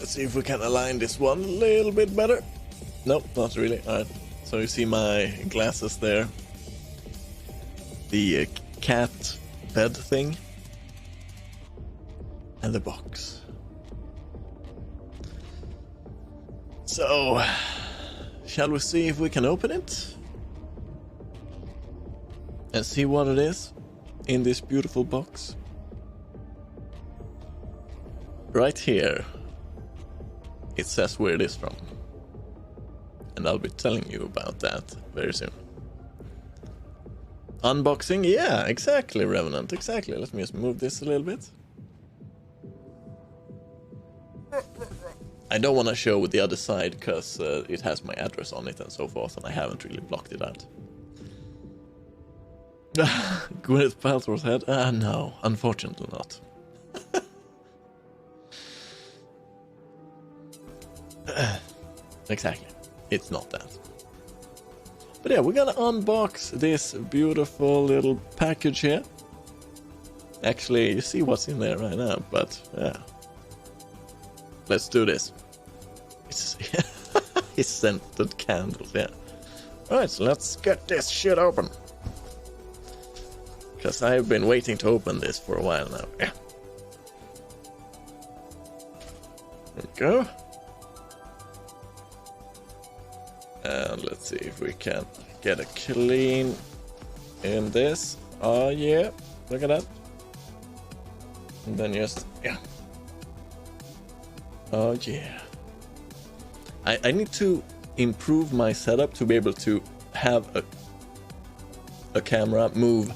Let's see if we can align this one a little bit better. Nope, not really. Alright, so you see my glasses there. The cat bed thing. And the box. So, shall we see if we can open it? And see what it is in this beautiful box. Right here, it says where it is from. And I'll be telling you about that very soon. Unboxing? Yeah, exactly, Revenant, exactly. Let me just move this a little bit. I don't want to show the other side because it has my address on it and so forth, and I haven't really blocked it out. Gwyneth Paltrow's head? No, unfortunately not. Exactly, it's not that. But yeah, we're gonna unbox this beautiful little package here. Actually, you see what's in there right now, but yeah. Let's do this. It's scented candles, yeah. Alright, so let's get this shit open. Because I've been waiting to open this for a while now. Yeah. There we go. And let's see if we can get a clean in this. Oh yeah, look at that. And then just, yeah. Oh yeah. I need to improve my setup to be able to have a camera move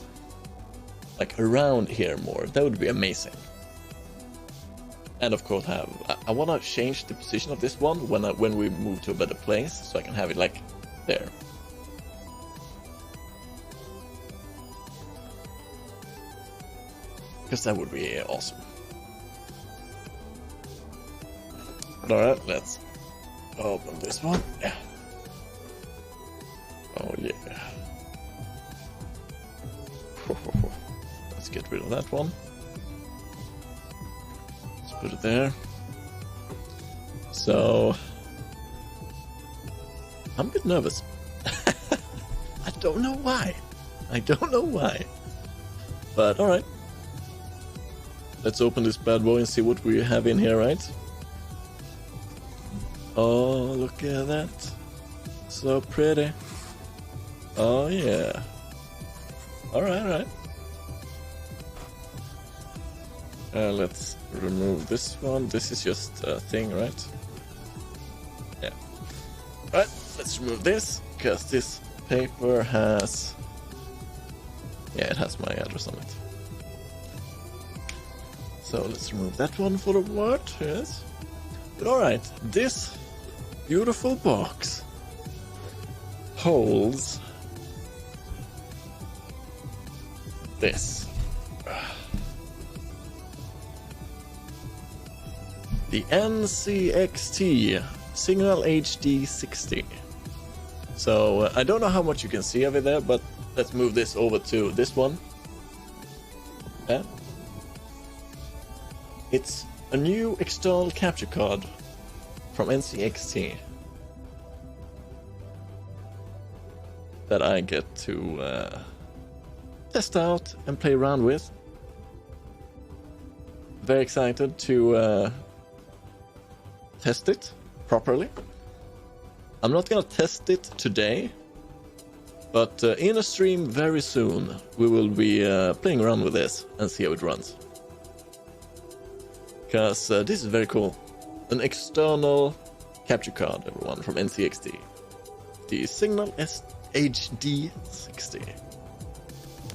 like around here more. That would be amazing. And of course I want to change the position of this one when we move to a better place, so I can have it like there. Because that would be awesome. Alright, let's open this one. Yeah. Oh yeah. Let's get rid of that one. Let's put it there. So I'm a bit nervous. I don't know why. But alright. Let's open this bad boy and see what we have in here, right? Oh, look at that. So pretty. Oh, yeah. Alright. Let's remove this one. This is just a thing, right? Yeah. Alright, let's remove this, because this paper has... Yeah, it has my address on it. So let's remove that one for the what, yes. But alright, this beautiful box holds this. The NZXT Signal HD60. So I don't know how much you can see of it there, but let's move this over to this one. Yeah. It's a new external capture card from NZXT that I get to test out and play around with. Very excited to test it properly. I'm not gonna test it today, but in a stream very soon we will be playing around with this and see how it runs. Because this is very cool. An external capture card, everyone, from NZXT. The Signal HD60.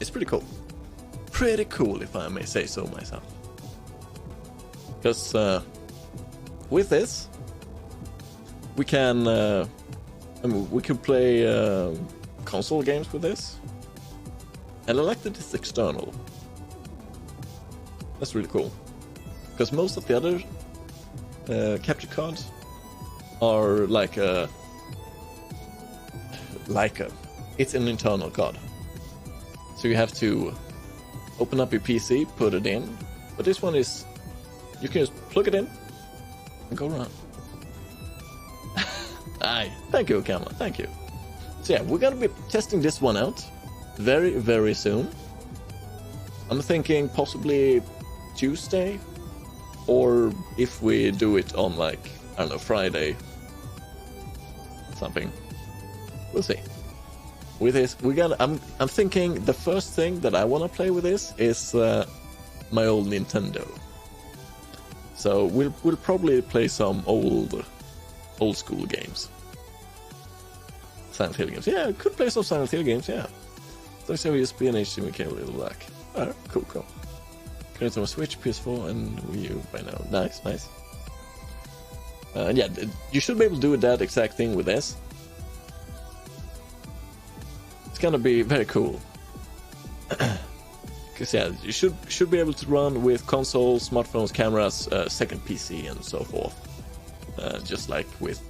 It's pretty cool. Pretty cool, if I may say so myself. Because with this, we can play console games with this. And I like that it's external. That's really cool. Because most of the other capture cards are it's an internal card. So you have to open up your PC, put it in. But this one is, you can just plug it in, Go around. Aye, thank you, Kama, thank you. So yeah, we're gonna be testing this one out very, very soon. I'm thinking possibly Tuesday, or if we do it on like, I don't know, Friday, something. We'll see. With this, I'm thinking the first thing that I want to play with this is my old Nintendo. So we'll probably play some old school games. Silent Hill games. Yeah, could play some Silent Hill games, yeah. So USB and HDMI cable in the back. Alright, cool. Connect on a Switch, PS4, and Wii U by now. Nice. Yeah, you should be able to do that exact thing with this. It's gonna be very cool. Because yeah, you should be able to run with consoles, smartphones, cameras, second PC, and so forth. Just like with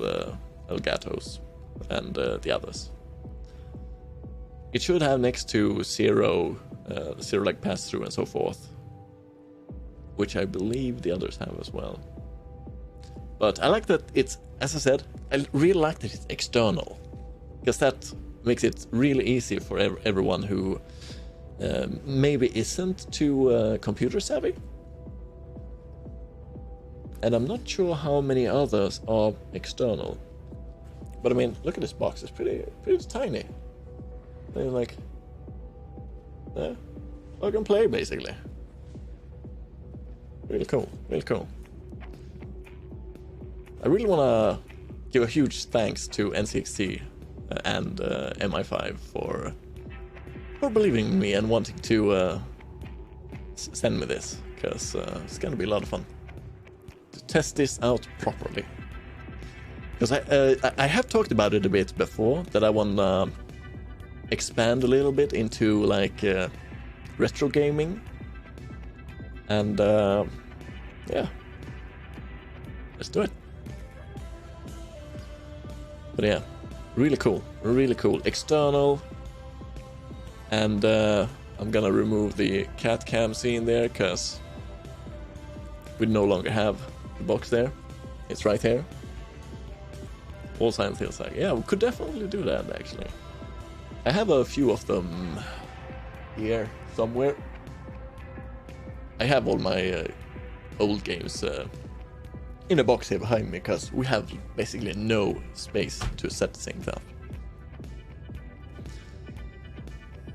Elgato's and the others. It should have next to zero like pass-through and so forth, which I believe the others have as well. But I like that it's, as I said, I really like that it's external, because that makes it really easy for everyone who maybe isn't too computer savvy. And I'm not sure how many others are external. But I mean, look at this box, it's pretty tiny. And like, yeah, plug and play basically. Really cool. I really want to give a huge thanks to NZXT and MI5 for believing in me and wanting to send me this, because it's gonna be a lot of fun to test this out properly. Because I have talked about it a bit before, that I want to expand a little bit into like retro gaming, and yeah, let's do it. But yeah, really cool, external. And I'm gonna remove the cat cam scene there, because we no longer have the box there. It's right here. All Silent Hill like, yeah, we could definitely do that actually. I have a few of them here somewhere. I have all my old games in a box here behind me, because we have basically no space to set things up.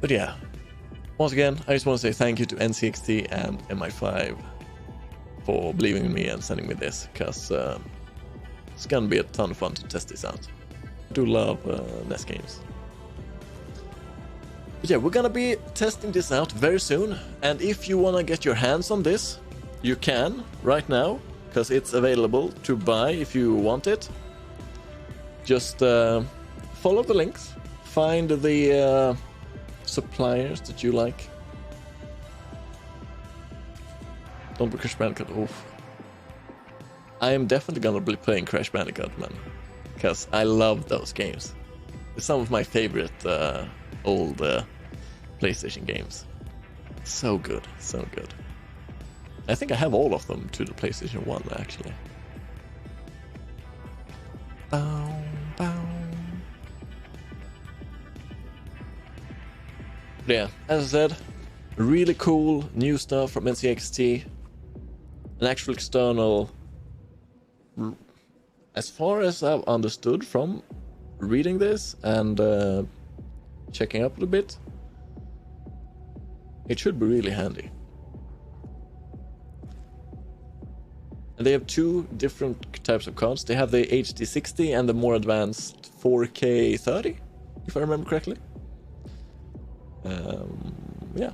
But yeah, once again, I just want to say thank you to NZXT and MI5 for believing in me and sending me this, because it's gonna be a ton of fun to test this out. I do love NES games. But yeah, we're gonna be testing this out very soon, and if you wanna get your hands on this, you can right now, because it's available to buy if you want it. Just follow the links, find the suppliers that you like. Don't be Crash Bandicoot. Oof. I am definitely gonna be playing Crash Bandicoot, man, because I love those games. It's some of my favorite old PlayStation games. So good. I think I have all of them to the PlayStation 1 actually. Bow, bow. Yeah, as I said, really cool new stuff from NZXT. An actual external, as far as I've understood from reading this and checking up a bit, it should be really handy. And they have two different types of cards. They have the HD60 and the more advanced 4K30, if I remember correctly. Yeah.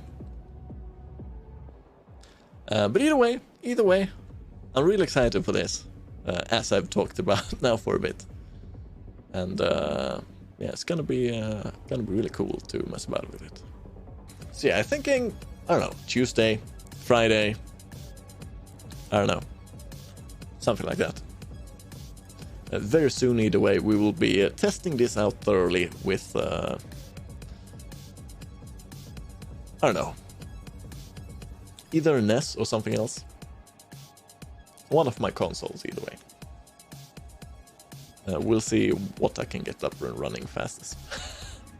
But either way, I'm really excited for this, as I've talked about now for a bit. And yeah, it's gonna be really cool to mess about with it. So yeah, I'm thinking, I don't know, Tuesday, Friday, I don't know, something like that. Very soon, either way, we will be testing this out thoroughly with, I don't know, either a NES or something else. One of my consoles, either way. We'll see what I can get up and running fastest.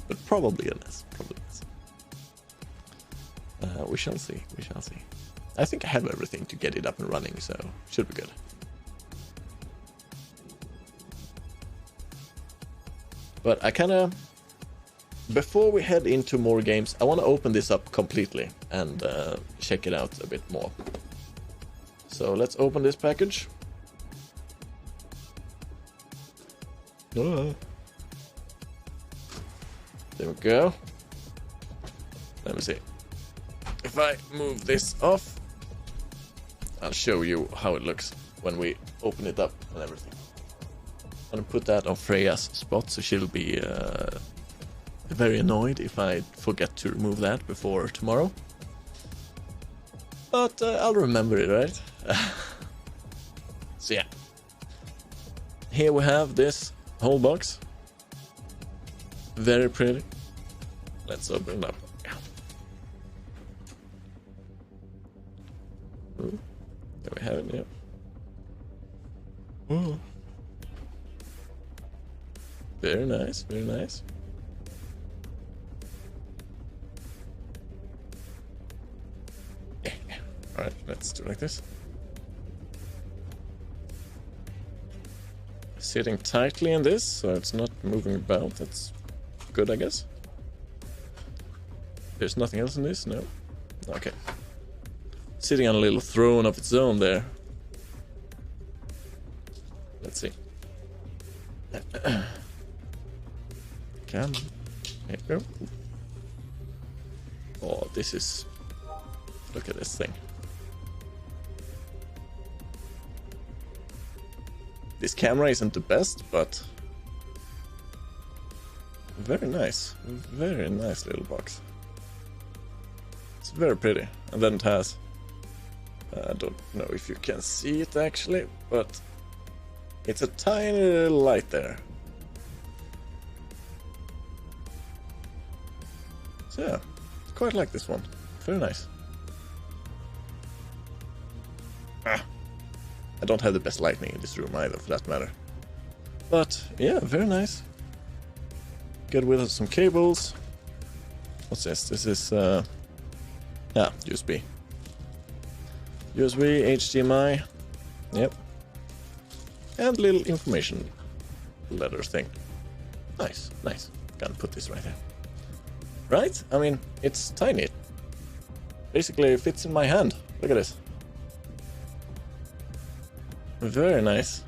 But probably a NES. We shall see. I think I have everything to get it up and running, so should be good. But I kinda... Before we head into more games, I want to open this up completely and check it out a bit more. So let's open this package. There we go. Let me see. If I move this off, I'll show you how it looks when we open it up and everything. I'm gonna put that on Freya's spot, so she'll be very annoyed if I forget to remove that before tomorrow. But I'll remember it, right? So yeah. Here we have this whole box. Very pretty. Let's open it up. Ooh, there we have it, yeah. Ooh. Very nice, very nice. Alright, let's do it like this. Sitting tightly in this, so it's not moving about. That's good, I guess. There's nothing else in this? No? Okay. Sitting on a little throne of its own there. Let's see. Come on. There you go. Oh, this is... Look at this thing. This camera isn't the best, but... Very nice. Very nice little box. It's very pretty. And then it has... I don't know if you can see it actually, but... It's a tiny little light there. So yeah, quite like this one. Very nice. I don't have the best lighting in this room either, for that matter. But yeah, very nice. Get with us some cables. What's this? This is yeah, USB. USB, HDMI. Yep. And little information letter thing. Nice, nice. Gotta put this right there. Right? I mean, it's tiny. Basically, it fits in my hand. Look at this. Very nice.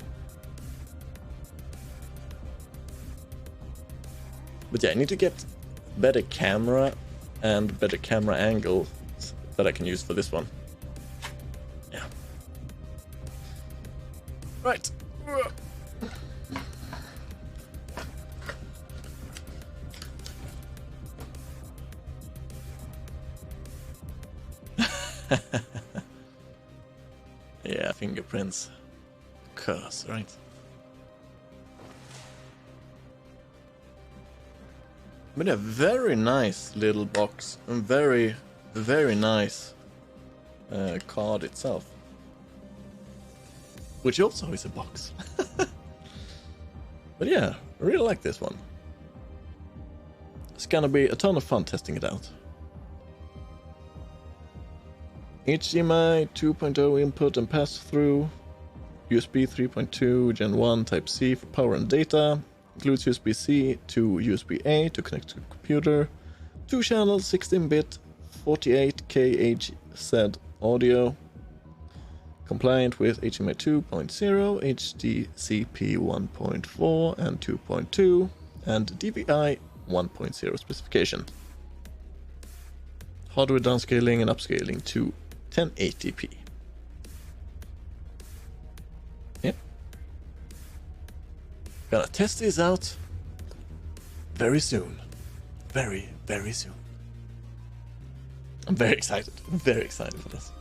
But yeah, I need to get better camera and better camera angle that I can use for this one. Yeah. Right. Yeah, fingerprints. Curse, right? But a very nice little box and very, very nice card itself. Which also is a box. But yeah, I really like this one. It's gonna be a ton of fun testing it out. HDMI 2.0 input and pass-through. USB 3.2 Gen 1 Type-C for power and data. Includes USB-C to USB-A to connect to the computer. 2 channels, 16-bit, 48K HZ audio. Compliant with HDMI 2.0, HDCP 1.4 and 2.2, and DVI 1.0 specification. Hardware downscaling and upscaling to 1080p. Yep. Gonna test this out very soon. Very, very soon. I'm very excited. I'm very excited for this.